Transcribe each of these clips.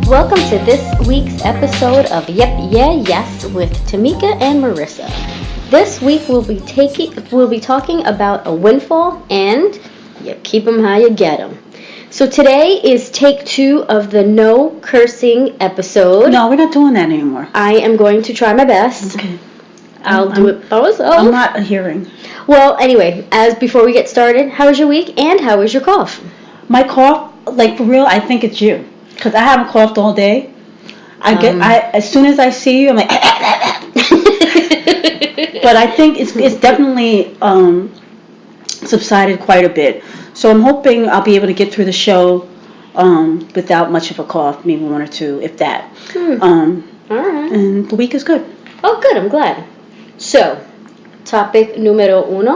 Welcome to this week's episode of Yep, Yeah, Yes with Tamika and Marissa. This week we'll be talking about a windfall and you keep 'em how you get 'em. So today is take 2 of the no cursing episode. No, we're not doing that anymore. I am going to try my best. Okay. I'll do it by myself. I'm not adhering. Well, anyway, before we get started, how was your week and how was your cough? My cough, like for real, I think it's you. Because I haven't coughed all day. As soon as I see you, I'm like, but I think it's definitely subsided quite a bit. So I'm hoping I'll be able to get through the show without much of a cough, maybe 1 or 2, if that. All right. And the week is good. Oh, good. I'm glad. So, topic numero 1.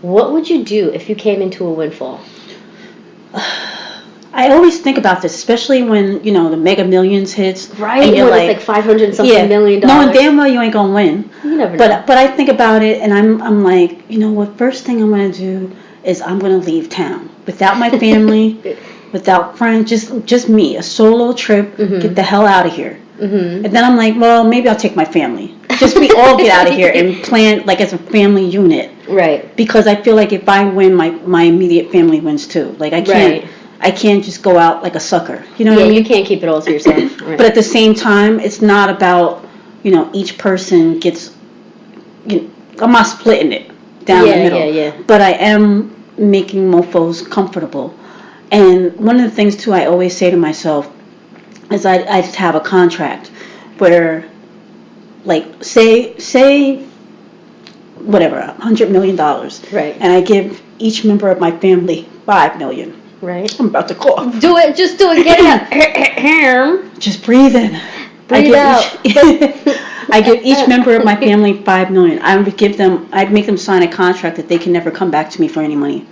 What would you do if you came into a windfall? I always think about this, especially when, the Mega Millions hits. Right, and when it's like 500 something million dollars. Knowing damn well you ain't going to win. You never know. But I think about it, and I'm like, what first thing I'm going to do is I'm going to leave town. Without my family, without friends, just me. A solo trip, get the hell out of here. Mm-hmm. And then I'm like, well, maybe I'll take my family. Just we all get out of here and plan like as a family unit. Right. Because I feel like if I win, my immediate family wins too. Like I can't just go out like a sucker. You know what I mean? You can't keep it all to yourself. Right. But at the same time, it's not about, each person gets, I'm not splitting it down the middle. Yeah. But I am making mofos comfortable. And one of the things, too, I always say to myself is I just have a contract where, like, say whatever, $100 million. Right. And I give each member of my family $5 million. Right. I'm about to cough. Do it. Just do it. Get it out. Just breathe in. Breathe out. I give each member of my family $5 million. I'd make them sign a contract that they can never come back to me for any money.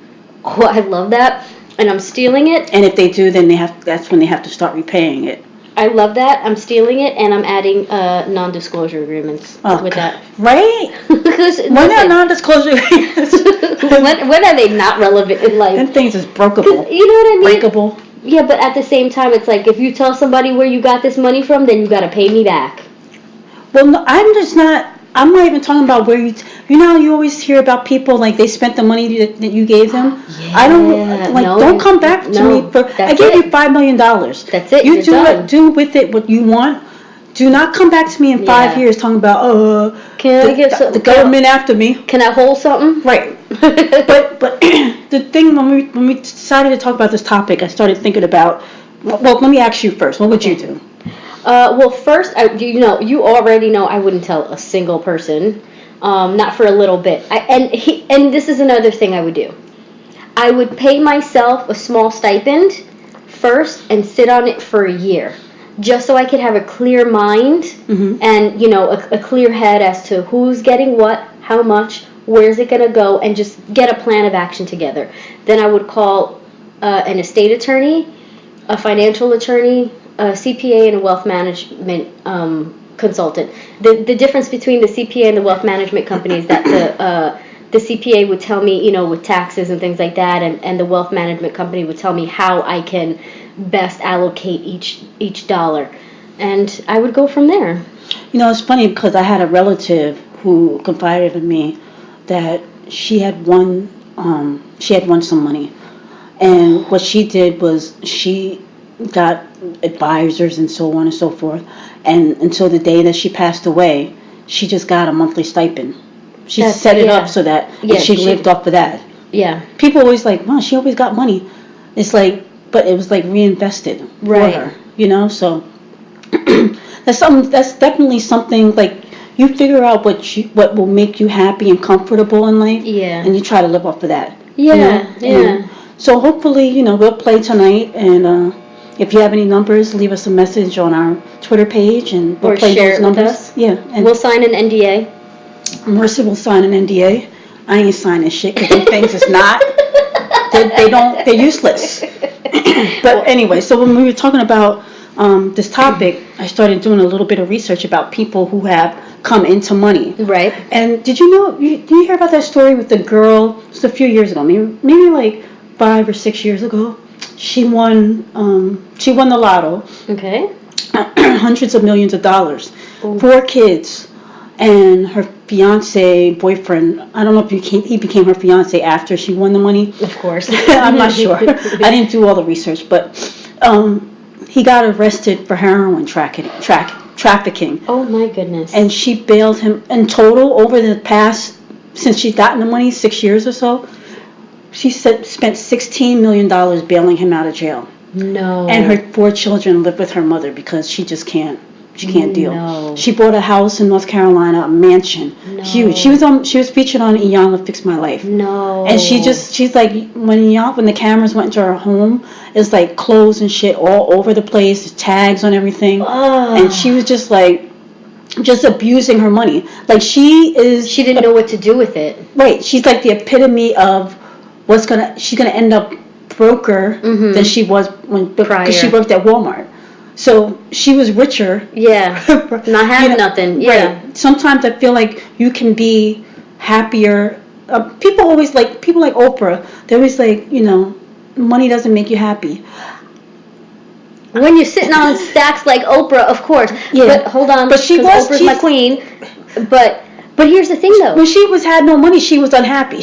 Oh, I love that. And I'm stealing it. And if they do, then that's when they have to start repaying it. I love that. I'm stealing it, and I'm adding non-disclosure agreements with that. Right? When are non-disclosure agreements? when are they not relevant in life? Them things is brokeable. You know what I mean? Breakable. Yeah, but at the same time, it's like if you tell somebody where you got this money from, then you got to pay me back. Well, no, I'm not even talking about where you always hear about people like they spent the money that you gave them. Yeah, don't come back to me I gave you $5 million. That's it. You do with it what you want. Do not come back to me in 5 years talking about the government after me. Can I hold something? Right. but the thing when we decided to talk about this topic, I started thinking about. Well, let me ask you first. What would you do? Well, first, you already know I wouldn't tell a single person, not for a little bit. And this is another thing I would do. I would pay myself a small stipend first and sit on it for a year, just so I could have a clear mind and, a clear head as to who's getting what, how much, where's it going to go, and just get a plan of action together. Then I would call an estate attorney, a financial attorney, a CPA, and a wealth management consultant. The difference between the CPA and the wealth management company is that the CPA would tell me, with taxes and things like that, and the wealth management company would tell me how I can best allocate each dollar. And I would go from there. It's funny because I had a relative who confided in me that she had won some money. And what she did was she got advisors and so on and so forth, and until the day that she passed away, she just got a monthly stipend. She set it up so that she lived off of that. Yeah. People always like, wow, she always got money. It's like, but it was like reinvested for her, So that's definitely something like you figure out what will make you happy and comfortable in life. Yeah. And you try to live off of that. Yeah. Yeah. So hopefully, we'll play tonight, and if you have any numbers, leave us a message on our Twitter page, and we'll play those numbers. With us. Yeah, and we'll sign an NDA. Marissa will sign an NDA. I ain't signing shit because them things is not. They're useless. But anyway, so when we were talking about this topic, I started doing a little bit of research about people who have come into money. Right. And did you hear about that story with the girl? It was a few years ago, maybe like 5 or 6 years ago. She won $2 She won the lotto. Okay. Hundreds of millions of dollars. Ooh. 4 kids. And her boyfriend, I don't know if he became her fiance after she won the money. Of course. I'm not sure. I didn't do all the research, but he got arrested for heroin trafficking. Oh my goodness. And she bailed him in total over the past, since she's gotten the money, 6 years or so. She spent $16 million bailing him out of jail. No. And her 4 children live with her mother because she just can't. She can't deal. No. She bought a house in North Carolina, a mansion, huge. She was featured on Iyanla Fix My Life. No. And she's like, when the cameras went into her home, it's like clothes and shit all over the place, tags on everything. And she was just like, just abusing her money. Like she didn't know what to do with it. Right. She's like the epitome of she's gonna end up broker than she was because she worked at Walmart. So she was richer. Yeah. Not having nothing. Yeah. Right. Sometimes I feel like you can be happier. People like Oprah. They're always like, money doesn't make you happy. When you're sitting on stacks like Oprah, of course. Yeah. But hold on. But Oprah's my queen. But here's the thing, though. When she had no money, she was unhappy.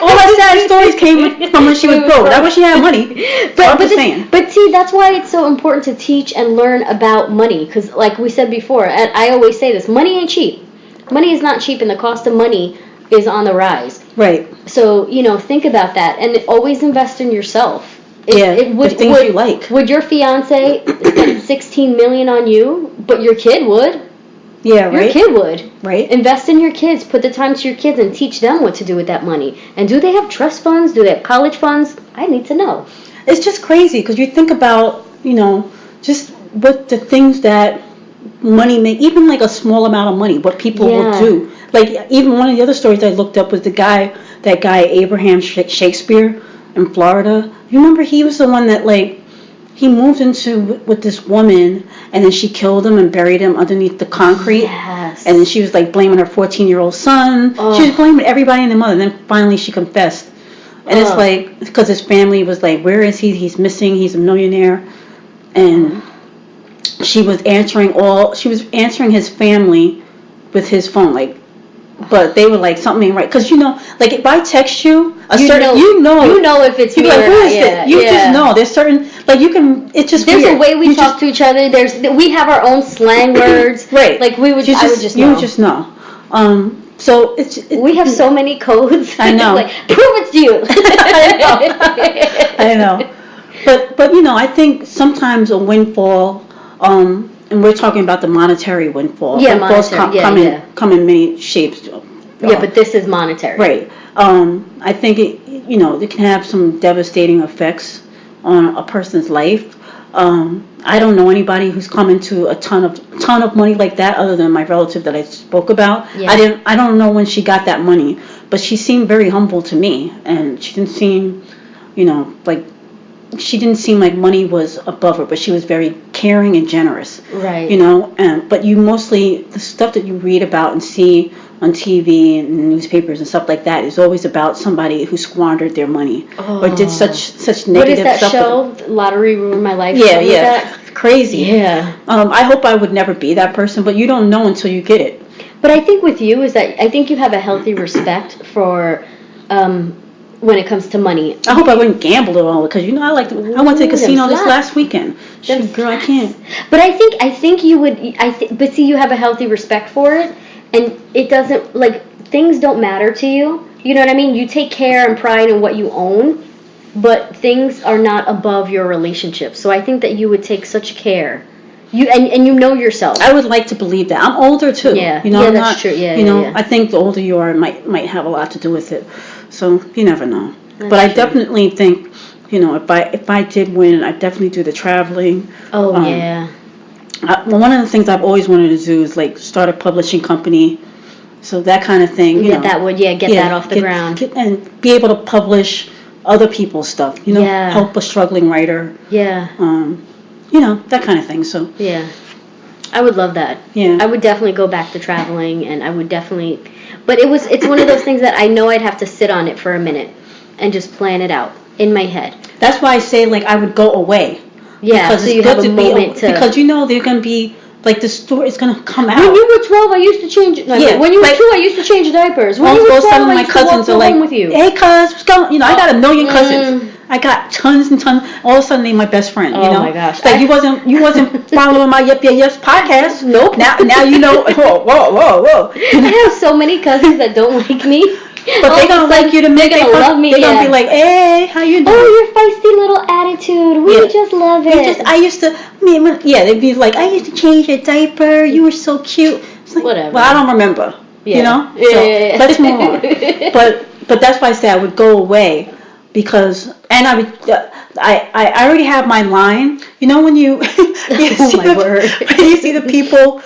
All her sad stories came from when she was broke. Not when she had money. But see, that's why it's so important to teach and learn about money. Because, like we said before, and I always say this: money ain't cheap. Money is not cheap, and the cost of money is on the rise. Right. So think about that, and always invest in yourself. The things you like. Would your fiance spend $16 million on you? But your kid would. Yeah, right. Your kid would. Right. Invest in your kids. Put the time to your kids and teach them what to do with that money. And do they have trust funds? Do they have college funds? I need to know. It's just crazy because you think about, just what the things that money make, even like a small amount of money, what people will do. Like even one of the other stories I looked up was that guy Abraham Shakespeare in Florida. You remember he was the one that he moved with this woman, and then she killed him and buried him underneath the concrete. Yes. And then she was blaming her 14-year-old son. Oh. She was blaming everybody and their mother. And then finally she confessed. And it's because his family was like, where is he? He's missing. He's a millionaire. And she was answering his family with his phone, but they were like, something ain't right. Because, if I text you, if it's me or not. Who is it? You just know. There's certain, it's just there's weird. a way we talk to each other. We have our own slang words. Right. I would just know. You would just know. So we have so many codes. I know. Prove it to you. I know. But I think sometimes a windfall, and we're talking about the monetary windfall. Yeah, windfalls monetary. come in many shapes. Yeah, but this is monetary. Right. I think it can have some devastating effects on a person's life. I don't know anybody who's come into a ton of money like that, other than my relative that I spoke about. Yeah. I don't know when she got that money, but she seemed very humble to me, and she didn't seem, she didn't seem like money was above her, but she was very caring and generous. Right. But you mostly, the stuff that you read about and see on TV and newspapers and stuff like that is always about somebody who squandered their money or did such negative stuff. What is that show? Lottery Ruined My Life? Yeah. Crazy. Yeah. I hope I would never be that person, but you don't know until you get it. But I think with you is that I think you have a healthy respect for when it comes to money. I hope I wouldn't gamble at all because I went to the casino this last weekend. Girl, I can't. But I think you would. But see, you have a healthy respect for it, and it doesn't things don't matter to you. You know what I mean? You take care and pride in what you own, but things are not above your relationship. So I think that you would take such care. And you know yourself. I would like to believe that. I'm older too. Yeah, that's true. Yeah, I think the older you are, it might have a lot to do with it. So you never know. That's but I true. Definitely think, if I did win, I'd definitely do the traveling. Oh yeah. One of the things I've always wanted to do is start a publishing company. So that kind of thing. Get that off the ground. And be able to publish other people's stuff. Help a struggling writer. Yeah. That kind of thing. So yeah, I would love that. Yeah, I would definitely go back to traveling, and I would definitely. But it's one of those things that I know I'd have to sit on it for a minute and just plan it out in my head. That's why I say like I would go away. Yeah, because so you have a moment to... Because you know they're going to be, like the story is going to come out. When you were 12, I used to change... No, yeah, when you were 2, I used to change diapers. When you were 12, I used to walk home with you. Hey, cuz, what's going on? You know, I got a million cousins. I got tons and tons. All of a sudden, they're my best friend. You know? Oh my gosh! Like you wasn't following my Yep Yeah Yes podcast. Nope. Now you know. Whoa. I have so many cousins that don't like me. But they're gonna like you to make They're gonna love me. They're gonna be like, hey, how you doing? Oh, your feisty little attitude. We just love it. I used to. They'd be like, I used to change your diaper. You were so cute. It's like, whatever. Well, I don't remember. Yeah. You know. Yeah. So let's move on. But that's why I say I would go away. Because I would, I already have my line. You know when you, word. When you see the people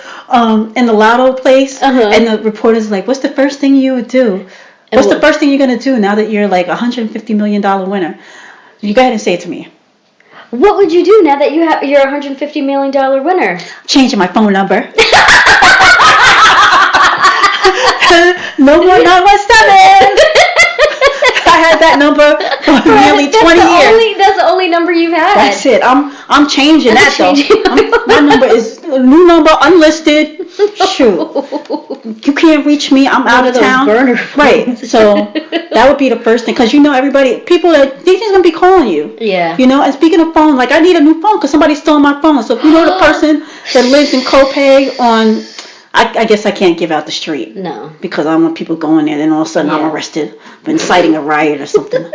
in the lotto place, and the reporter's like, "What's the first thing you would do? What's the first thing you're gonna do now that you're like $150 million winner?" You go ahead and say it to me. What would you do now that you're a $150 million winner? Changing my phone number. No more 917. I had that number for nearly 20 years. That's the only number you've had. That's it. I'm changing that though. My number is a new number, unlisted. Shoot, you can't reach me. I'm out of town. Right. So that would be the first thing, because you know people they're just gonna be calling you. Yeah. You know, and speaking of phone, like I need a new phone because somebody stole my phone. So if you know the person that lives in Copay on. I guess I can't give out the street. No. Because I don't want people going there, then all of a sudden I'm arrested for inciting a riot or something.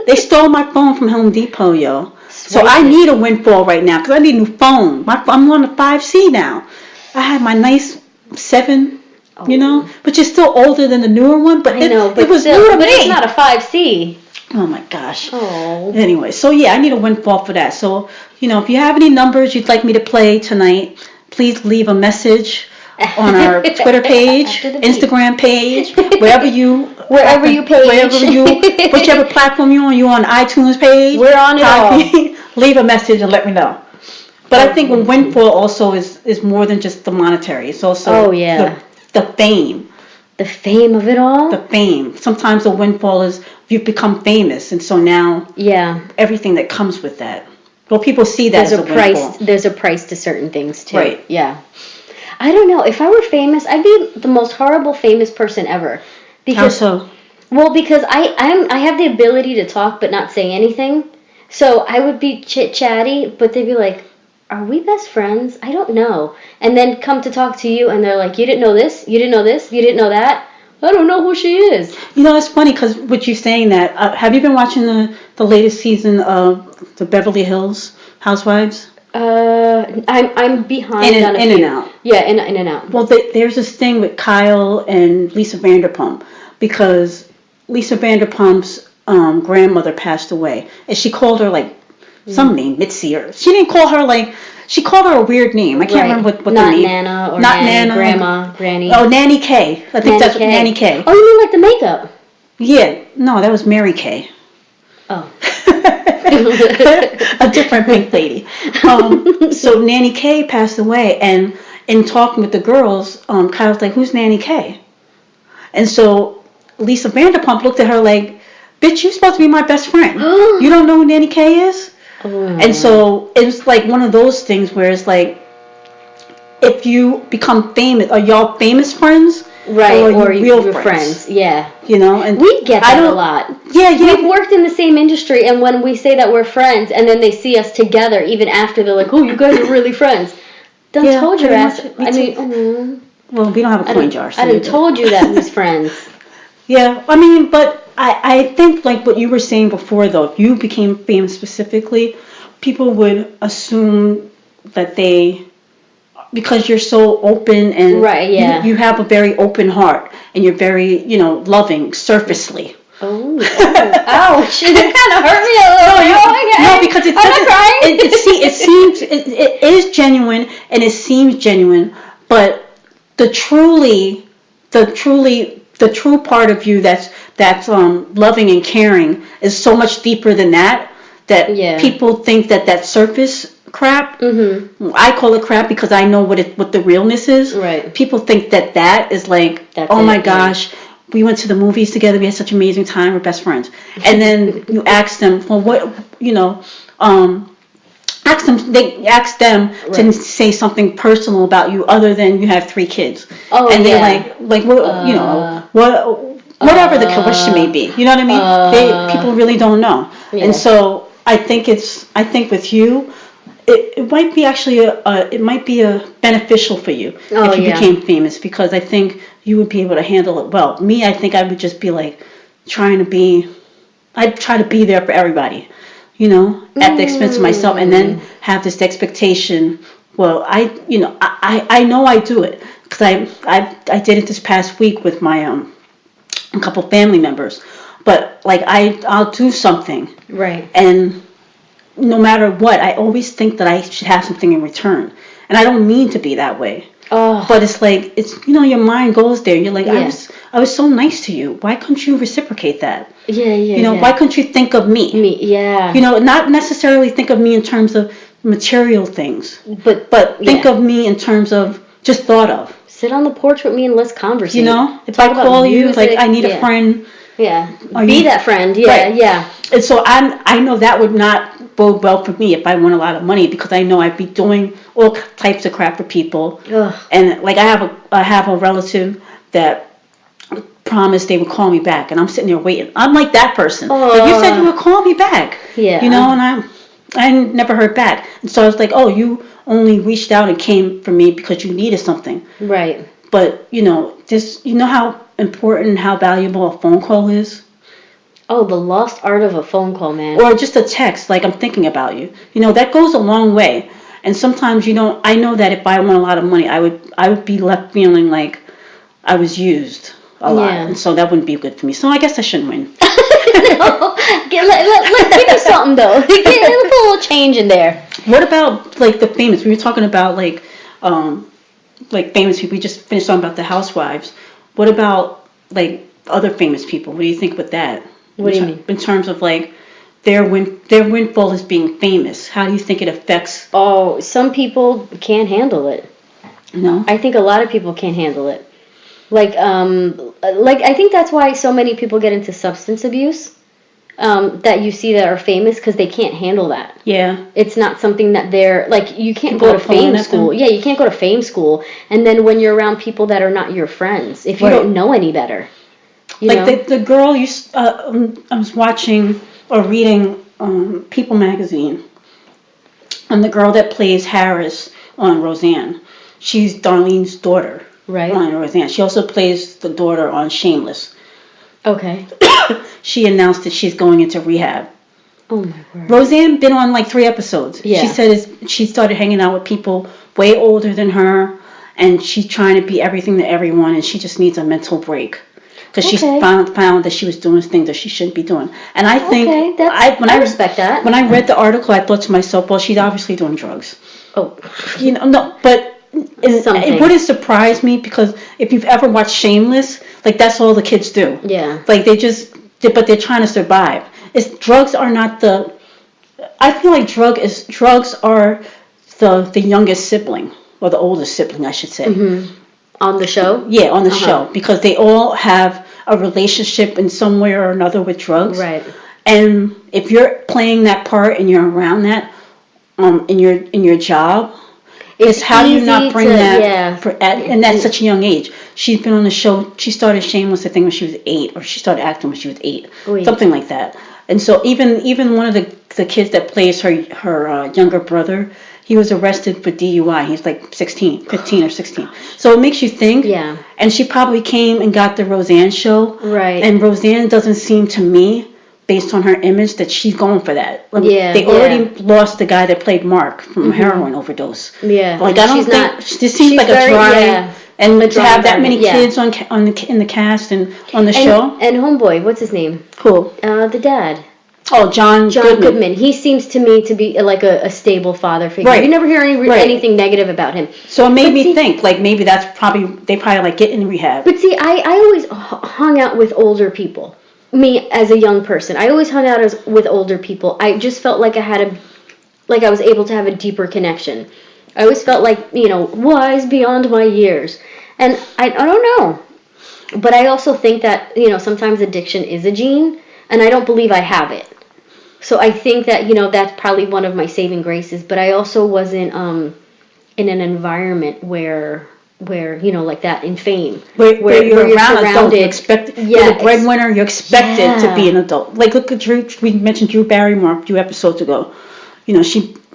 They stole my phone from Home Depot, yo. So I need a windfall right now because I need a new phone. I'm on the 5C now. I had my nice 7, you know, which is still older than the newer one, but it was new to me. But it's not a 5C. Oh my gosh. Oh. Anyway, so yeah, I need a windfall for that. So, you know, if you have any numbers you'd like me to play tonight, please leave a message on our Twitter page, Instagram page, wherever you whichever platform you're on iTunes page. We're on it all. Leave a message and let me know. But I think windfall also is more than just the monetary. It's also the fame. The fame of it all? The fame. Sometimes the windfall is you've become famous, and so now everything that comes with that. Well, people see that as a windfall. There's a price to certain things too. Right. Yeah. I don't know. If I were famous, I'd be the most horrible famous person ever. How so? Well, because I have the ability to talk but not say anything. So I would be chit-chatty, but they'd be like, are we best friends? I don't know. And then come to talk to you, and they're like, you didn't know this? You didn't know this? You didn't know that? I don't know who she is. You know, it's funny because with you saying that, have you been watching the latest season of the Beverly Hills Housewives? I'm behind on a few. In and out. Yeah, in and out. Well, there's this thing with Kyle and Lisa Vanderpump, because Lisa Vanderpump's grandmother passed away, and she called her like some name, Mitzi, or she didn't call her like, she called her a weird name. I can't remember what the name. Nana or not Nanny, Nana, Grandma, Granny. Oh, Nanny K. I think that's Nanny K. Oh, you mean like the makeup? Yeah, no, that was Mary Kay. Oh. A different pink lady. So Nanny K passed away, and in talking with the girls, Kyle's like, who's Nanny K? And so Lisa Vanderpump looked at her like, bitch, you're supposed to be my best friend. You don't know who Nanny K is? And so it was like one of those things where it's like, if you become famous, are y'all famous friends? Right, or real friends. Yeah. You know, and we get that a lot. Yeah. We've worked in the same industry, and when we say that we're friends, and then they see us together, even after they're like, oh, you guys are really friends. Done told your ass. I mean, well, we don't have a coin jar. So I done told you that who's friends. Yeah, I mean, but I think like what you were saying before, though, if you became famous specifically, people would assume that because you're so open and you have a very open heart and you're very, loving, surfacely. Oh, ouch! It kind of hurt me a little. No, because I'm not crying. It is genuine and it seems genuine, but the true part of you that's loving and caring is so much deeper than that people think that surface crap. Mm-hmm. I call it crap because I know what the realness is. Right. People think that is like, my gosh, we went to the movies together. We had such an amazing time. We're best friends. And then you ask them, well, what, they ask them to say something personal about you other than you have 3 kids. Oh, and they're yeah. like, whatever the question may be. You know what I mean? People really don't know. Yeah. And so I think with you, it might be actually a beneficial for you if you became famous, because I think you would be able to handle it well. Me, I think I would just be like I'd try to be there for everybody, at the expense of myself, and then have this expectation. Well, I know I do it because I did it this past week with my a couple family members, but like I'll do something, right, and no matter what, I always think that I should have something in return, and I don't mean to be that way. Oh. But it's like your mind goes there. You're like, I was so nice to you. Why couldn't you reciprocate that? Yeah. Why couldn't you think of me? Yeah. Not necessarily think of me in terms of material things, but think of me in terms of just thought of. Sit on the porch with me and let's conversate. If I call you, like I need a friend. Yeah. Be that friend. Yeah. Right. Yeah. And so I know that would not bode well for me if I won a lot of money, because I know I'd be doing all types of crap for people. Ugh. And like I have a relative that promised they would call me back, and I'm sitting there waiting. I'm like that person. Like, you said you would call me back. Yeah. And I never heard back. And so I was like, oh, you only reached out and came for me because you needed something. Right. But how important and how valuable a phone call is. Oh, the lost art of a phone call, man. Or just a text, like, I'm thinking about you. That goes a long way. And sometimes, I know that if I won a lot of money, I would be left feeling like I was used a lot. And so that wouldn't be good for me. So I guess I shouldn't win. No. Let's give you something, though. Put a little change in there. What about, like, the famous? We were talking about, like famous people. We just finished talking about the housewives. What about, like, other famous people? What do you think with that? What do you mean? In terms of, like, their windfall is being famous. How do you think it affects? Oh, some people can't handle it. No? I think a lot of people can't handle it. Like I think that's why so many people get into substance abuse. That you see that are famous, because they can't handle that. Yeah. It's not something that they're, like, you can't go to fame school. Yeah, you can't go to fame school. And then when you're around people that are not your friends, if you don't know any better. Like the girl I was watching or reading People magazine, and the girl that plays Harris on Roseanne, she's Darlene's daughter. Right. On Roseanne. She also plays the daughter on Shameless. Okay. She announced that she's going into rehab. Oh my word. Roseanne been on like 3 episodes. Yeah. She said she started hanging out with people way older than her, and she's trying to be everything to everyone, and she just needs a mental break. Because she found that she was doing things that she shouldn't be doing. And I think... I respect that. When I read the article, I thought to myself, well, she's obviously doing drugs. Oh. No, but it wouldn't surprise me, because if you've ever watched Shameless, like, that's all the kids do. Yeah. Like, but they're trying to survive. Drugs are not the... I feel like drugs are the youngest sibling, or the oldest sibling, I should say. Mm-hmm. On the show? Yeah, on the show. Because they all have a relationship in some way or another with drugs. Right. And if you're playing that part and you're around that in your job, it's how do you not bring that and that's such a young age. She's been on the show. She started Shameless, I think, when she was 8, or she started acting when she was 8. Something like that. And so even one of the kids that plays her younger brother, he was arrested for DUI. He's like 15 or 16. So it makes you think. Yeah. And she probably came and got the Roseanne show. Right. And Roseanne doesn't seem to me, based on her image, that she's going for that. Yeah. They already lost the guy that played Mark from a heroin overdose. Yeah. Like, I don't think this seems like a dry. Yeah. And to have that many kids in the cast and on the show. And homeboy, what's his name? Cool. The dad. Oh, John Goodman. He seems to me to be like a stable father figure. Right. You never hear anything negative about him. So it made me think, like, maybe they probably like get in rehab. But see, I always hung out with older people. Me as a young person, I always hung out with older people. I just felt like I was able to have a deeper connection. I always felt like, wise beyond my years. And I don't know. But I also think that, sometimes addiction is a gene, and I don't believe I have it. So I think that, that's probably one of my saving graces. But I also wasn't in an environment where like that in fame. Where you're around adults, you're the breadwinner, you're expected to be an adult. Like, look at Drew, we mentioned Drew Barrymore a few episodes ago.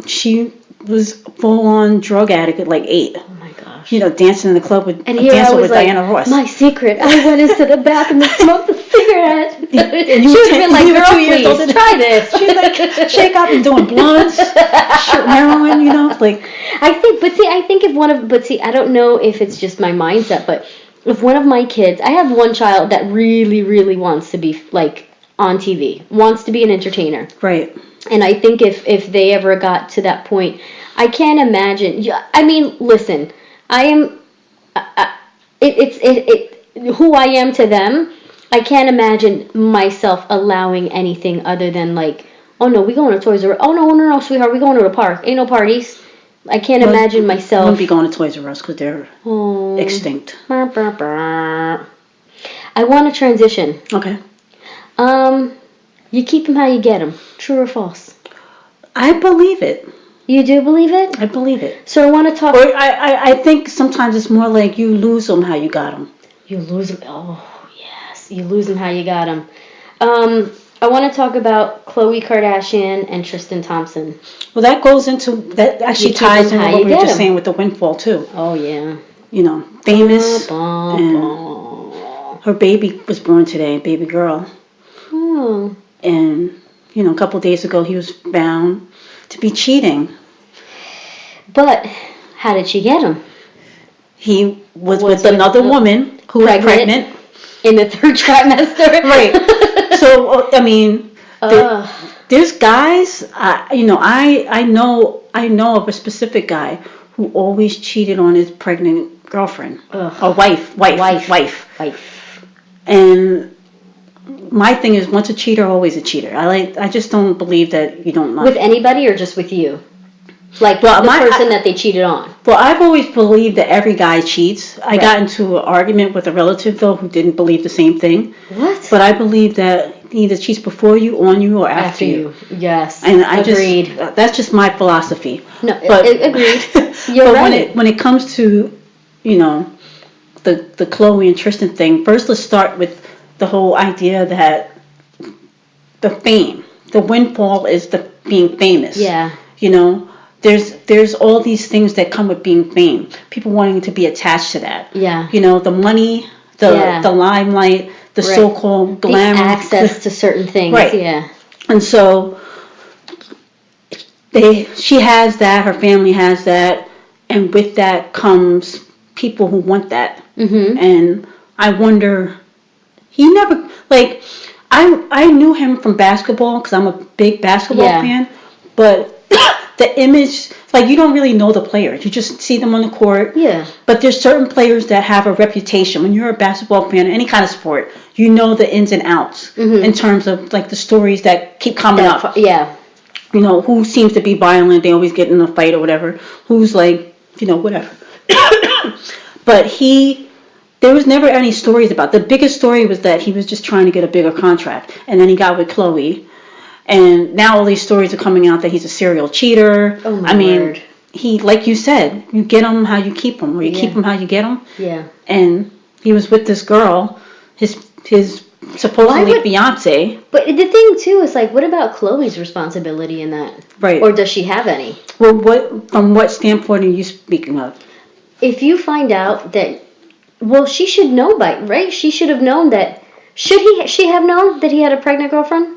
She was full-on drug addict at like 8. Oh my gosh. Dancing in the club with Diana Ross. My secret, I went into the bathroom and smoked a cigarette. And you should have been like, girl, please, try this. She's like, shake up and doing blunts, heroin, like. I think I don't know if it's just my mindset, but if one of my kids, I have one child that really, really wants to be like on TV, wants to be an entertainer. Right. And I think if they ever got to that point, I can't imagine. I mean, listen, I am. Who I am to them. I can't imagine myself allowing anything other than like, oh no, we going to Toys R Us. Oh no, sweetheart, we going to the park. Ain't no parties. I can't imagine myself. I wouldn't be going to Toys R Us because they're extinct. I want to transition. Okay. You keep them how you get them. True or false? I believe it. You do believe it? I believe it. So I want to talk. Or I think sometimes it's more like you lose them how you got them. You lose them. Oh, yes. You lose them how you got them. I want to talk about Khloe Kardashian and Tristan Thompson. Well, that goes into, that actually ties into what we were just saying with the Windfall, too. Oh, yeah. Famous. And her baby was born today, baby girl. Oh. And, a couple of days ago, he was found to be cheating. But how did she get him? He was with another woman who was pregnant. In the 3rd trimester. Right. So, I mean, there's guys, I know of a specific guy who always cheated on his pregnant girlfriend. Or wife. And my thing is, once a cheater, always a cheater. I just don't believe that you don't love. With anybody or just with you? Like the person that they cheated on. Well, I've always believed that every guy cheats. I got into an argument with a relative, though, who didn't believe the same thing. What? But I believe that he either cheats before you, on you, or after you. Yes. And agreed. That's just my philosophy. No, agreed. You're right. When it comes to, the Khloe and Tristan thing, first let's start with the whole idea that the fame, the windfall is the being famous. Yeah. There's all these things that come with being famous. People wanting to be attached to that. Yeah. The money, the limelight, the so-called glamour. The access to certain things. Right. Yeah. And so she has that, her family has that, and with that comes people who want that. Mm-hmm. And I wonder, he never, like, I knew him from basketball because I'm a big basketball fan, but the image, like, you don't really know the players. You just see them on the court. Yeah. But there's certain players that have a reputation. When you're a basketball fan, any kind of sport, you know the ins and outs in terms of, like, the stories that keep coming up. Yeah. Who seems to be violent. They always get in a fight or whatever. Who's, like, whatever. But there was never any stories about. The biggest story was that he was just trying to get a bigger contract. And then he got with Khloe. And now all these stories are coming out that he's a serial cheater. Oh my word. He, like you said, you get them how you keep them, or you keep them how you get them. Yeah. And he was with this girl, his supposedly fiance. But the thing too is, like, what about Khloe's responsibility in that? Right. Or does she have any? Well, from what standpoint are you speaking of? If you find out that, she should know right? She should have known that. Should she have known that he had a pregnant girlfriend?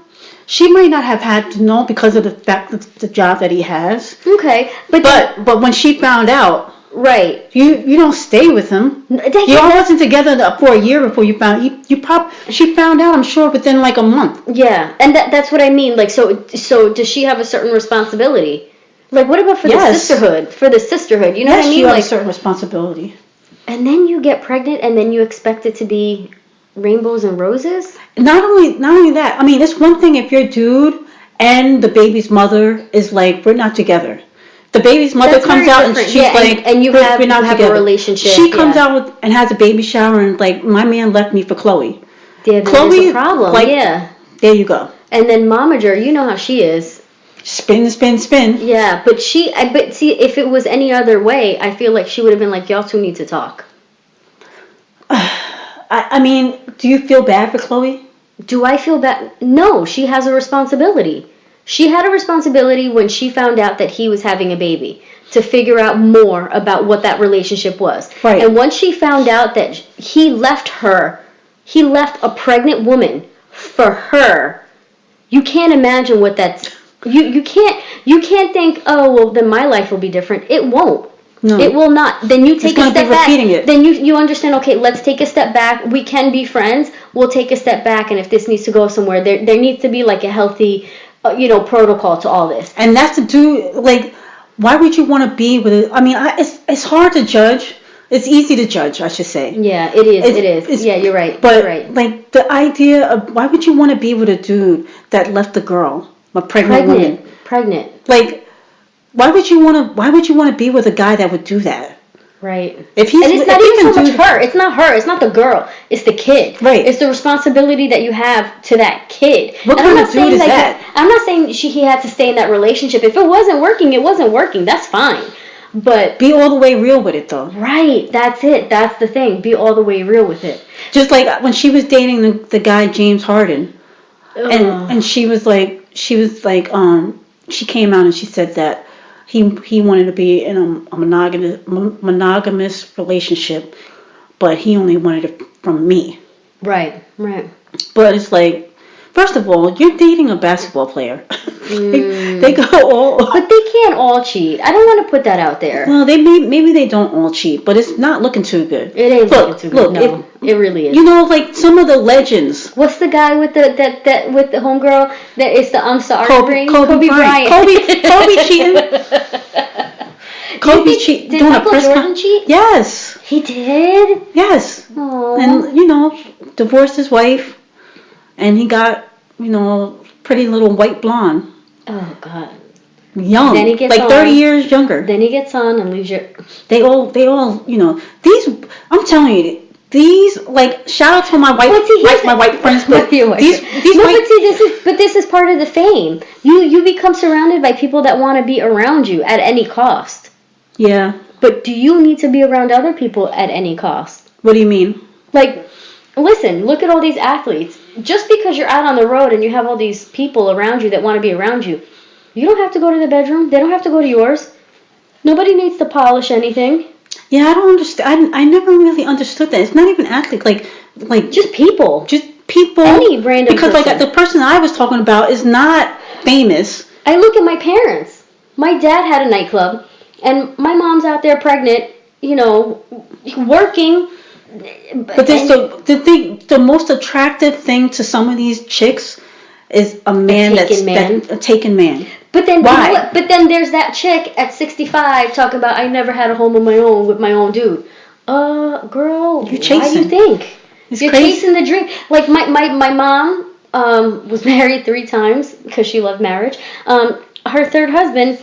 She might not have had to know because of the fact that the job that he has. Okay, but when she found out, right? You don't stay with him. You all wasn't together for a year before you found. She found out, I'm sure, within like a month. Yeah, and that's what I mean. Like, so does she have a certain responsibility? Like, what about for the sisterhood? For the sisterhood, you know what I mean? Yes, you have a certain responsibility. And then you get pregnant, and then you expect it to be rainbows and roses? Not only that. I mean, it's one thing if your dude and the baby's mother is like, we're not together. The baby's mother That's comes very out different. and she's like, and you we're have not together. a relationship. She comes out and has a baby shower and like, my man left me for Khloe. Yeah, Khloe, there's a problem. like, yeah. There you go. And then Momager, you know how she is. Spin, spin, spin. Yeah, but see, if it was any other way, I feel like she would have been like, y'all two need to talk. I mean, do you feel bad for Khloe? Do I feel bad? No, she has a responsibility. She had a responsibility when she found out that he was having a baby to figure out more about what that relationship was. Right. And once she found out that he left a pregnant woman for her, you can't imagine what that's. You can't think, oh well, then my life will be different. It won't. No. It will not. Then you take a step back. It. Then you understand, okay, let's take a step back. We can be friends. We'll take a step back, and if this needs to go somewhere, there needs to be like a healthy, protocol to all this. And that's to do, like, why would you want to be with it? I mean, it's hard to judge. It's easy to judge, I should say. Yeah, it is. Yeah, you're right. But, you're right. Like, the idea of, why would you want to be with a dude that left a girl, a pregnant woman? Pregnant. Like, why would you want to be with a guy that would do that? Right. If he's, and it's not even so much her. It's not her. It's not the girl. It's the kid. Right. It's the responsibility that you have to that kid. What kind of dude is that? I'm not saying he had to stay in that relationship. If it wasn't working, it wasn't working. That's fine. But be all the way real with it, though. Right. That's it. That's the thing. Be all the way real with it. Just like when she was dating the guy James Harden, and she came out and she said that he wanted to be in a monogamous relationship, but he only wanted it from me. Right. But it's like, first of all, you're dating a basketball player. They go all... But they can't all cheat. I don't want to put that out there. Well, maybe they don't all cheat, but it's not looking too good. It ain't looking too good. No, it really is. Like some of the legends. What's the guy with the homegirl that is the I'm sorry ring? Kobe Bryant. Kobe cheating. Kobe cheating. Did Michael Jordan cheat? Yes. He did? Yes. Aww. And, divorced his wife, and he got, pretty little white blonde. Oh, God. Young. Then he gets like 30 years younger. Then he gets on and leaves you. They all, these, I'm telling you, these, like, shout out to my white friends, but this is part of the fame. You become surrounded by people that want to be around you at any cost. Yeah. But do you need to be around other people at any cost? What do you mean? Like, listen, look at all these athletes. Just because you're out on the road and you have all these people around you that want to be around you, you don't have to go to the bedroom. They don't have to go to yours. Nobody needs to polish anything. Yeah, I don't understand. I never really understood that. It's not even athletes, like just people. Just people. Any random because person. Like the person I was talking about is not famous. I look at my parents. My dad had a nightclub, and my mom's out there pregnant, working. But the most attractive thing to some of these chicks is a taken man. But then why? But then there's that chick at 65 talking about I never had a home of my own with my own dude. Girl, you're chasing. Why do you think? You're crazy. Chasing the dream. Like my mom was married 3 times because she loved marriage. Her third husband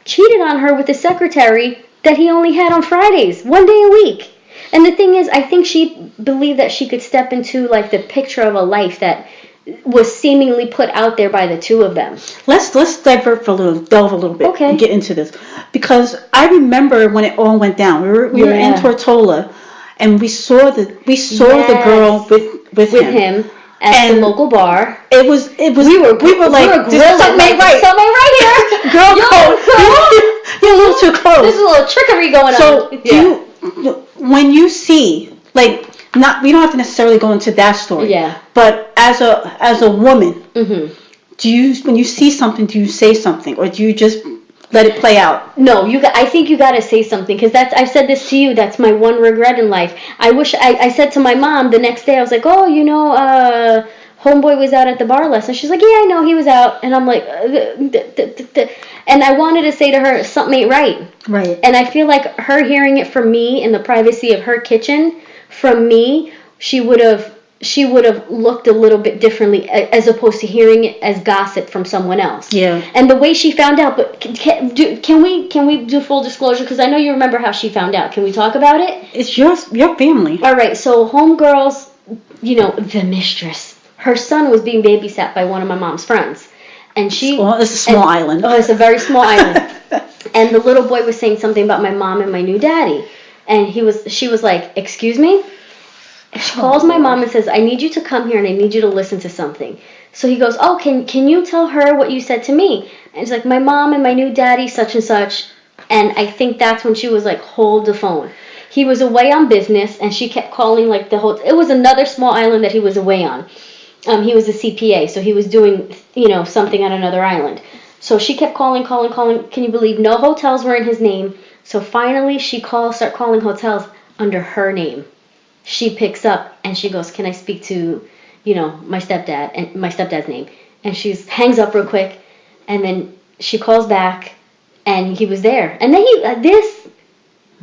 cheated on her with a secretary that he only had on Fridays, 1 day a week. And the thing is, I think she believed that she could step into like the picture of a life that was seemingly put out there by the two of them. Let's delve a little bit, okay, and get into this, because I remember when it all went down. We were in Tortola, and we saw the girl with him at the local bar. It was we were like, something ain't right here. Girl, you're a little too close. There's a little trickery going on. So when you see, like, we don't have to necessarily go into that story. Yeah. But as a woman, mm-hmm. When you see something, do you say something, or do you just let it play out? No, I think you got to say something, because I've said this to you. That's my one regret in life. I wish I said to my mom the next day. I was like, homeboy was out at the bar last night. She's like, yeah, I know he was out, and I'm like, and I wanted to say to her, something ain't right. Right. And I feel like her hearing it from me in the privacy of her kitchen, from me, she would have she would have looked a little bit differently as opposed to hearing it as gossip from someone else. Yeah. And the way she found out, but can we do full disclosure? Because I know you remember how she found out. Can we talk about it? It's your family. All right. So homegirls, the mistress, her son was being babysat by one of my mom's friends, and It's a small island. Oh, it's a very small island. And the little boy was saying something about my mom and my new daddy, and she was like, "Excuse me." She calls my mom and says, "I need you to come here and I need you to listen to something." So he goes, "Oh, can you tell her what you said to me?" And it's like, "My mom and my new daddy, such and such." And I think that's when she was like, "Hold the phone." He was away on business, and she kept calling like the whole. It was another small island that he was away on. He was a CPA, so he was doing something on another island. So she kept calling. Can you believe no hotels were in his name? So finally, she start calling hotels under her name. She picks up and she goes, "Can I speak to, my stepdad?" And my stepdad's name. And she hangs up real quick, and then she calls back, and he was there. And then this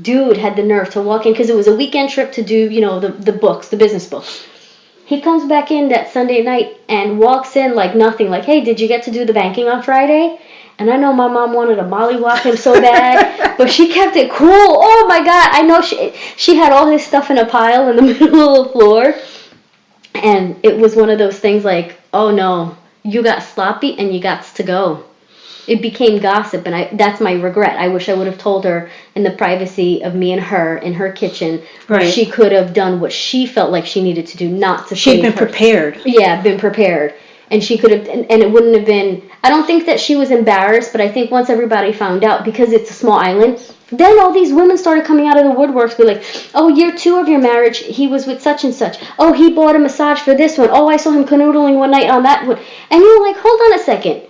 dude had the nerve to walk in because it was a weekend trip to do, the books, the business books. He comes back in that Sunday night and walks in like nothing, like, "Hey, did you get to do the banking on Friday?" And I know my mom wanted to mollywop him so bad, but she kept it cool. Oh my God, I know she had all his stuff in a pile in the middle of the floor. And it was one of those things like, "Oh no, you got sloppy and you got to go." It became gossip, and that's my regret. I wish I would have told her in the privacy of me and her in her kitchen. Right. She could have done what she felt like she needed to do, not to She'd been prepared. Yeah, been prepared. And she could have, and it wouldn't have been, I don't think that she was embarrassed, but I think once everybody found out, because it's a small island, then all these women started coming out of the woodworks, be like, "Oh, year 2 of your marriage, he was with such and such. Oh, he bought a massage for this one. Oh, I saw him canoodling one night on that one." And you're like, hold on a second.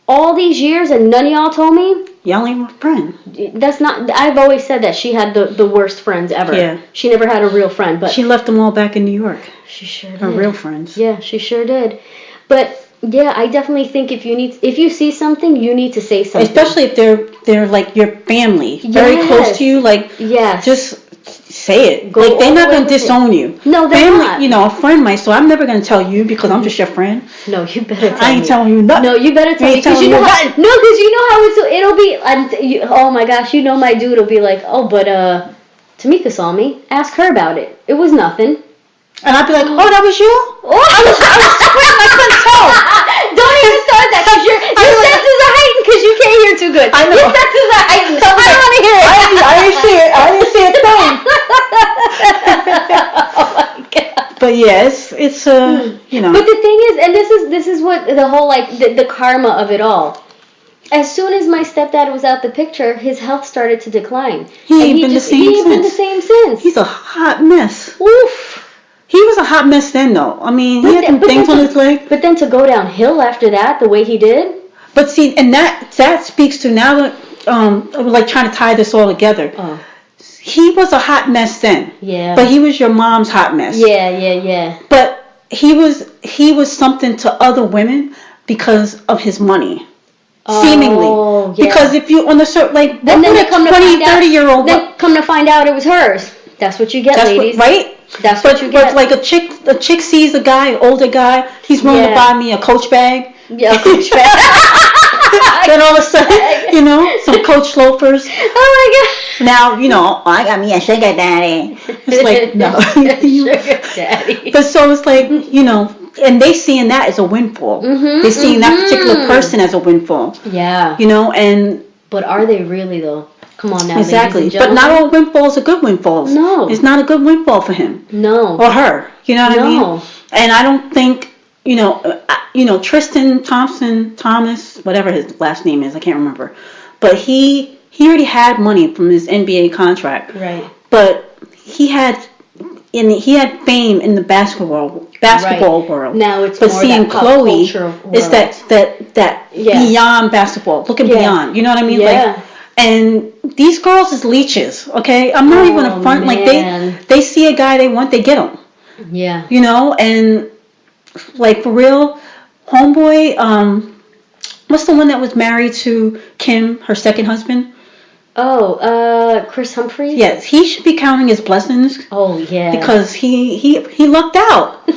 All these years and none of y'all told me? Y'all ain't my friend. That's not, I've always said that she had the worst friends ever. Yeah. She never had a real friend, but she left them all back in New York. She sure did. Her real friends. Yeah, she sure did. But yeah, I definitely think if you see something, you need to say something. Especially if they're like your family, very close to you. Like, just say it. Like, they're not gonna disown you. No, they're family, not. A friend might. So I'm never gonna tell you because I'm just your friend. No, you better tell me. I ain't telling you nothing. No, you better tell me because you know how. No, because you know how it'll be. Oh my gosh, my dude will be like, "Oh, but Tamika saw me. Ask her about it. It was nothing." And I'd be like, "Oh, that was you? Oh. I was sweating. I couldn't tell." Don't even start that because your senses are heightened because you can't hear too good. I know. Your senses are heightened. I don't want to hear it. I didn't see it. I didn't see a thing. Oh my God. But yeah, it's But the thing is, and this is what the whole the karma of it all. As soon as my stepdad was out the picture, his health started to decline. He ain't been the same since. He's a hot mess. Oof. He was a hot mess then, though. I mean, he had some things on his leg. But then to go downhill after that, the way he did. But see, and that speaks to now that like trying to tie this all together. Oh. He was a hot mess then. Yeah. But he was your mom's hot mess. Yeah. But he was something to other women because of his money. Seemingly. Oh, yeah. Because if you on the certain and then they come 20, 30-year-old. Then come to find out it was hers. That's what you get, ladies. Right? That's what you get. But like a chick sees a guy, an older guy, he's willing to buy me a Coach bag. Yeah, a Coach bag. Then all of a sudden, some Coach loafers. Oh my God. Now, I got me a sugar daddy. It's like, no. Sugar daddy. But so it's like, and they seeing that as a windfall. They're seeing that particular person as a windfall. Yeah. But are they really though? Come on now, exactly. But not all windfalls are good windfalls. No. It's not a good windfall for him. No. Or her. You know what I mean? And I don't think, Tristan Thomas, whatever his last name is, I can't remember. But he already had money from his NBA contract. Right. But he had fame in the basketball world. Now it's but more seeing that pop Khloe, culture world. it's that beyond basketball, looking beyond. You know what I mean? Yeah. And these girls is leeches. Okay, I'm not even a front. Man. Like they see a guy they want, they get him. Yeah. And like for real, homeboy. What's the one that was married to Kim, her second husband? Chris Humphries? Yes, he should be counting his blessings. Oh, yeah. Because he lucked out.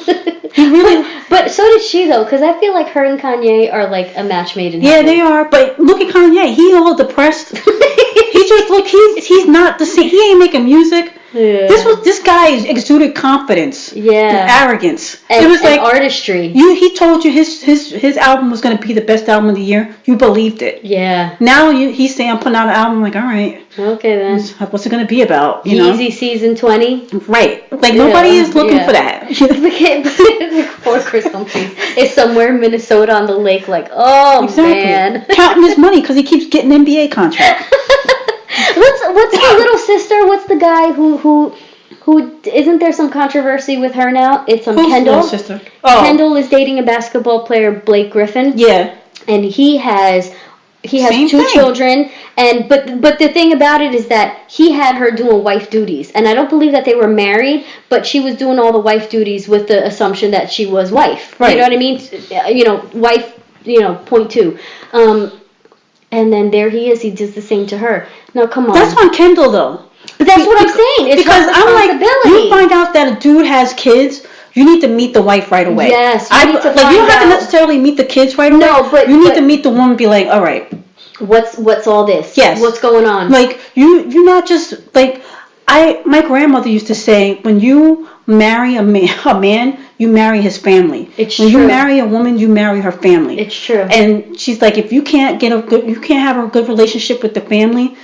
He really... But so did she, though, because I feel like her and Kanye are like a match made in heaven. Yeah, they are. But look at Kanye. He all depressed. He just, look, he's not the same. He ain't making music. Yeah. This guy exuded confidence. Yeah. And arrogance. And, it was like artistry. He told you his album was going to be the best album of the year. You believed it. Yeah. Now he's saying I'm putting out an album. I'm like, all right. Okay then. What's it going to be about? Yeezy Season 20. Right. Like nobody is looking for that. Poor Chris Humphries is somewhere in Minnesota on the lake. Like, oh man, counting his money because he keeps getting NBA contracts. What's her little sister? What's the guy who isn't there some controversy with her now? It's Who's Kendall. Little sister? Oh. Kendall is dating a basketball player, Blake Griffin. Yeah. And he has Same two thing. children, and but the thing about it is that he had her doing wife duties, and I don't believe that they were married, but she was doing all the wife duties with the assumption that she was wife. Right. You know what I mean? Wife. Point two. And then there he is. He does the same to her. Now, come on. That's on Kendall, though. But that's what I'm saying. It's because I'm like, responsibility. you find out that a dude has kids, you need to meet the wife right away. Yes. You don't have to necessarily meet the kids right away. No, but you need to meet the woman and be like, all right. What's all this? Yes. What's going on? Like, you're not just, like, my grandmother used to say, when you marry a man, you marry his family. It's when true. you marry a woman, you marry her family. It's true. And she's like, if you can't have a good relationship with the family,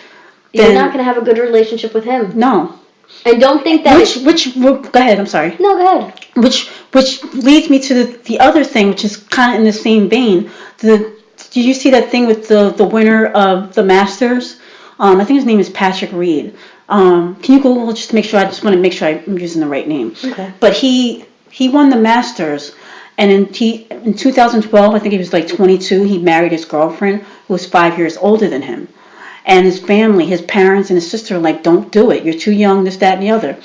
then you're not gonna have a good relationship with him. No. And don't think that go ahead, I'm sorry. No, go ahead. Which leads me to the other thing, which is kind of in the same vein. Did you see that thing with the winner of the Masters? I think his name is Patrick Reed. Can you Google just to make sure? I just want to make sure I'm using the right name. Okay. But he won the Masters, and in 2012, I think he was like 22. He married his girlfriend, who was 5 years older than him. And his family, his parents and his sister are like, don't do it. You're too young, this, that, and the other.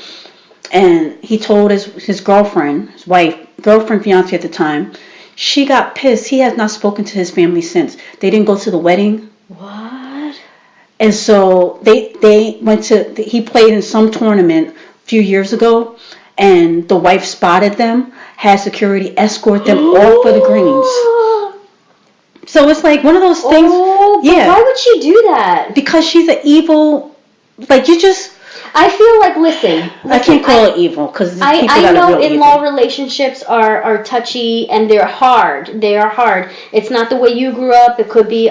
And he told his girlfriend, his wife, fiance at the time, she got pissed. He has not spoken to his family since. They didn't go to the wedding. What? And so they went to, he played in some tournament a few years ago, and the wife spotted them, had security escort them off of the greens. So it's like one of those things. Oh, yeah. Why would she do that? Because she's an evil. Like you just. I feel like listen I can't call it evil because I know in-law relationships are touchy and they're hard. They are hard. It's not the way you grew up. It could be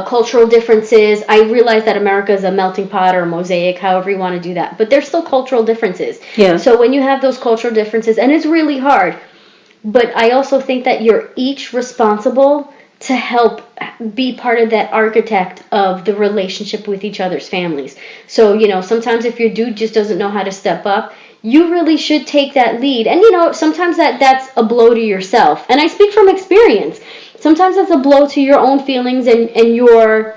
cultural differences. I realize that America is a melting pot or a mosaic, however you want to do that. But there's still cultural differences. Yeah. So when you have those cultural differences, and it's really hard. But I also think that you're each responsible to help be part of that architect of the relationship with each other's families. So, sometimes if your dude just doesn't know how to step up, you really should take that lead. And, sometimes that's a blow to yourself. And I speak from experience. Sometimes that's a blow to your own feelings and your,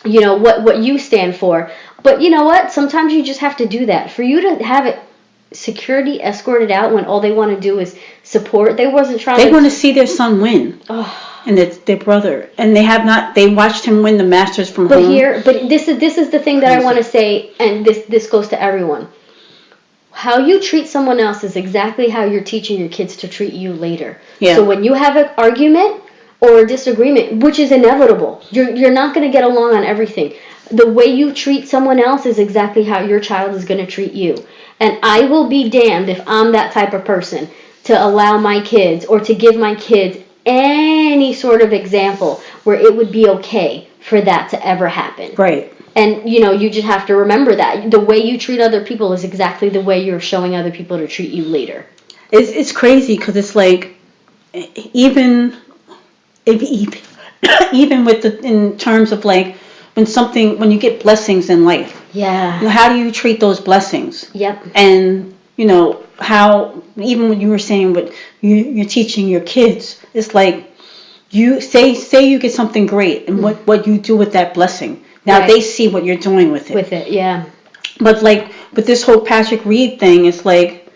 what you stand for. But you know what? Sometimes you just have to do that. For you to have it security escorted out when all they want to do is support. They want to see their son win. Oh. And it's their brother. And they watched him win the Masters from home. But this is the thing that I want to say, and this goes to everyone. How you treat someone else is exactly how you're teaching your kids to treat you later. Yeah. So when you have an argument or a disagreement, which is inevitable, you're not going to get along on everything. The way you treat someone else is exactly how your child is going to treat you. And I will be damned if I'm that type of person to allow my kids or to give my kids any sort of example where it would be okay for that to ever happen. Right. And, you just have to remember that. The way you treat other people is exactly the way you're showing other people to treat you later. It's crazy because it's like, even with in terms of like, when you get blessings in life. Yeah. How do you treat those blessings? Yep. And, how, even when you were saying what you're teaching your kids, it's like, you say you get something great and what you do with that blessing. Now right. They see what you're doing with it. With it, yeah. But like, with this whole Patrick Reed thing, it's like,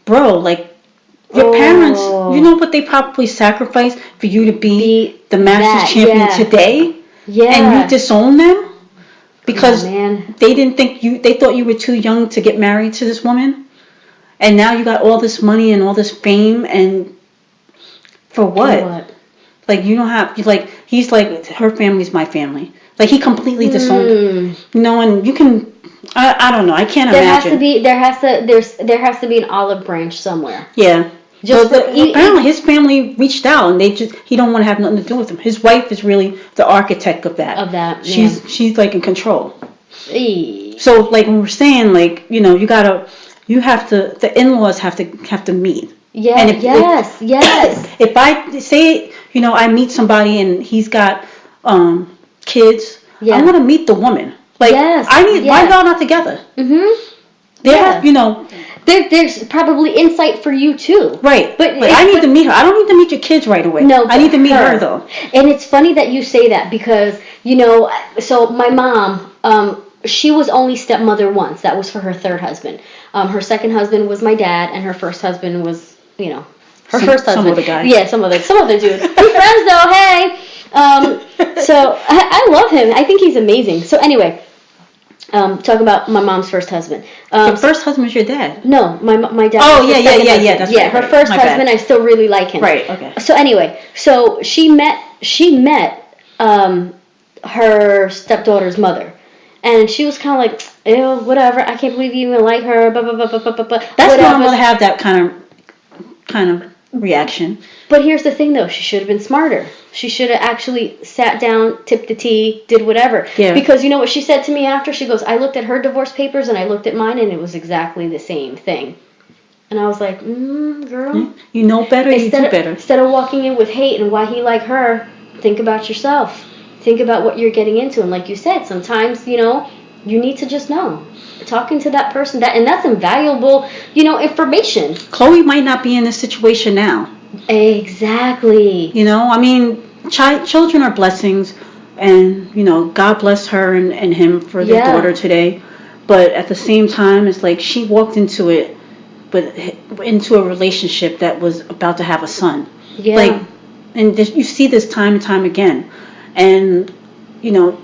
bro, like, your parents, you know what they probably sacrificed for you to be the Masters champion today? Yeah. And you disown them? because they thought you were too young to get married to this woman, and now you got all this money and all this fame, and for what? Like, you don't have, like, he's like, her family's my family. Like, he completely disowned, and you can, I don't know, I can't imagine. There has to be an olive branch somewhere. Yeah. Apparently his family reached out, and he don't want to have nothing to do with him. His wife is really the architect of that. She's like in control. So like when we're saying, like, you know, the in-laws have to meet. Yeah. And yes. If I say, you know, I meet somebody and he's got kids, I want to meet the woman. Like, why y'all not together? You know. There's probably insight for you too. Right. But I need to meet her. I don't need to meet your kids right away. No, I need to meet her though. And it's funny that you say that because, you know, so my mom, she was only stepmother once. That was for her third husband. Her second husband was my dad, and her first husband was, you know, her first husband. Some other guy. Yeah, some other dude. We're friends though, hey. So I love him. I think he's amazing. So anyway. Talk about my mom's first husband. Your first husband was your dad? No, my dad. Oh, yeah. That's right. Her first husband, I still really like him. Right. Okay. So anyway, she met her stepdaughter's mother, and she was kind of like, ew, whatever. I can't believe you even like her. Blah, blah, blah, blah, blah, blah. That's normal to have that kind of reaction. But here's the thing, though. She should have been smarter. She should have actually sat down, tipped the tea, did whatever. Yeah. Because you know what she said to me after? She goes, I looked at her divorce papers and I looked at mine, and it was exactly the same thing. And I was like, girl. You know better, you do better. Instead of walking in with hate and why he liked her, think about yourself. Think about what you're getting into. And like you said, sometimes, you know, you need to just know. Talking to that person, and that's invaluable, you know, information. Khloe might not be in this situation now. Exactly. You know, I mean, children are blessings, and, you know, God bless her and him for their daughter today. But at the same time, it's like she walked into it, but into a relationship that was about to have a son. Yeah. Like, and you see this time and time again, and you know.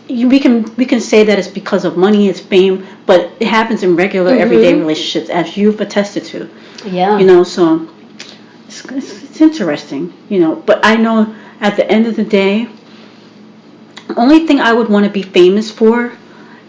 We can say that it's because of money, it's fame, but it happens in regular, everyday relationships, as you've attested to. Yeah. You know, so it's interesting, you know. But I know at the end of the day, the only thing I would want to be famous for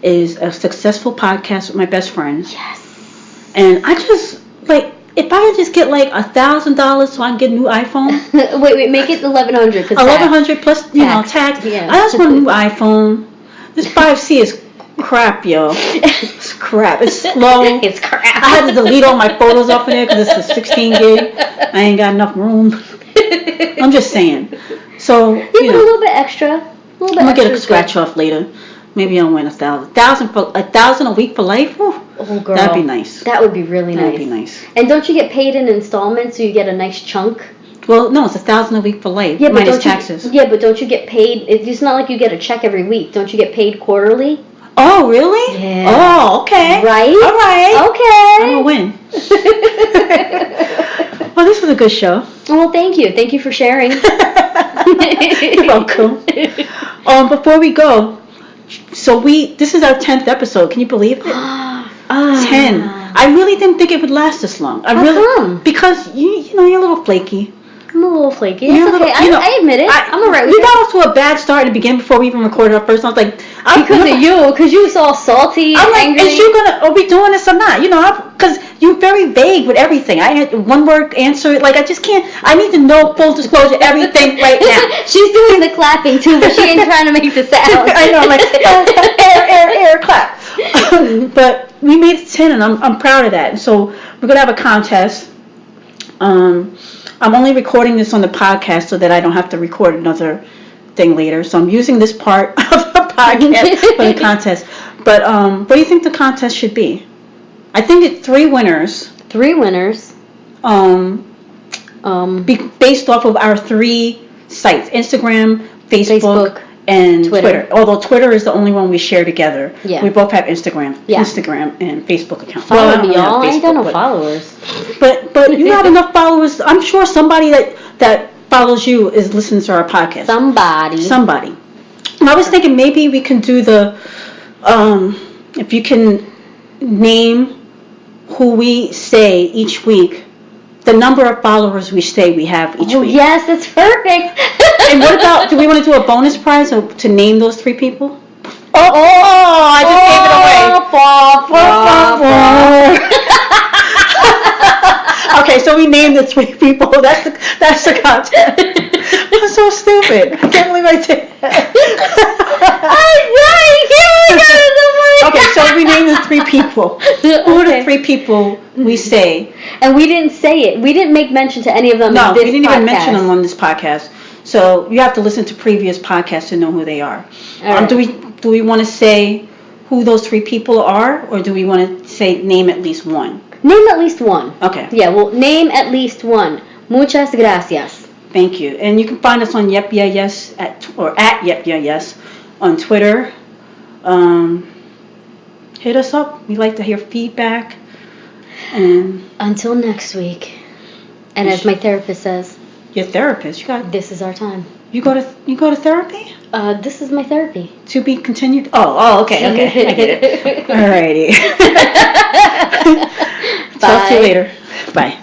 is a successful podcast with my best friends. Yes. And I just, like, if I could just get like $1,000 so I can get a new iPhone. wait, make it $1,100. $1,100 plus, you know, tax. Yeah. I just want a new iPhone. This 5C is crap, yo. It's crap. It's slow. It's crap. I had to delete all my photos off of there because it's a 16 gig. I ain't got enough room. I'm just saying. So, you know, a little bit extra. I'm gonna get a scratch off later. Maybe I'll win $1,000 a week for life. Whew. Oh, girl. That'd be nice. That would be really nice. That'd be nice. And don't you get paid in installments, so you get a nice chunk? Well, no, it's $1,000 a week for life, minus taxes. But don't you get paid? It's not like you get a check every week. Don't you get paid quarterly? Oh, really? Yeah. Oh, okay. Right? All right. Okay. I'm going to win. Well, this was a good show. Well, thank you. Thank you for sharing. You're welcome. Before we go, so this is our 10th episode. Can you believe it? 10. I really didn't think it would last this long. How come? Because, you know, you're a little flaky. I'm a little flaky. It's okay. I admit it. I'm alright with it. We got off to a bad start to begin before we even recorded our first one. I was like, because you was all salty and angry. Are we doing this or not? You know, because you're very vague with everything. I had one word answer. Like, I just can't. I need to know full disclosure everything right now. She's doing the clapping too, but she ain't trying to make the sound. I know, like air, clap. But we made it 10, and I'm proud of that. And so we're gonna have a contest. I'm only recording this on the podcast so that I don't have to record another thing later. So I'm using this part of the podcast for the contest. But what do you think the contest should be? I think it's 3 winners. 3 winners. Based off of our 3 sites: Instagram, Facebook and Twitter. Although Twitter is the only one we share together. Yeah. We both have Instagram and Facebook accounts. Follow me, y'all. I ain't got no followers. But you have enough followers. I'm sure somebody that follows you is listening to our podcast. Somebody. And I was thinking maybe we can do the if you can name who we say each week, the number of followers we say we have each week. Yes, that's perfect. And what about, do we want to do a bonus prize to name those 3 people? I just gave it away. Okay, so we named the 3 people. That's the contest. I'm so stupid. I can't believe I did that. Okay, so we named the 3 people. Who are the 3 people we say? And we didn't say it. We didn't make mention to any of them in this podcast. No, we didn't even mention them on this podcast. So you have to listen to previous podcasts to know who they are. Right. Do we want to say who those 3 people are, or do we want to say name at least one? Name at least one. Okay. Yeah, well, name at least one. Muchas gracias. Thank you. And you can find us on Yep Yeah Yes at Yep Yeah Yes on Twitter. Hit us up. We like to hear feedback. And until next week. And as my therapist says, your therapist, this is our time. You go to therapy? This is my therapy. To be continued. Oh, okay. I get it. Alrighty. Talk to you later. Bye.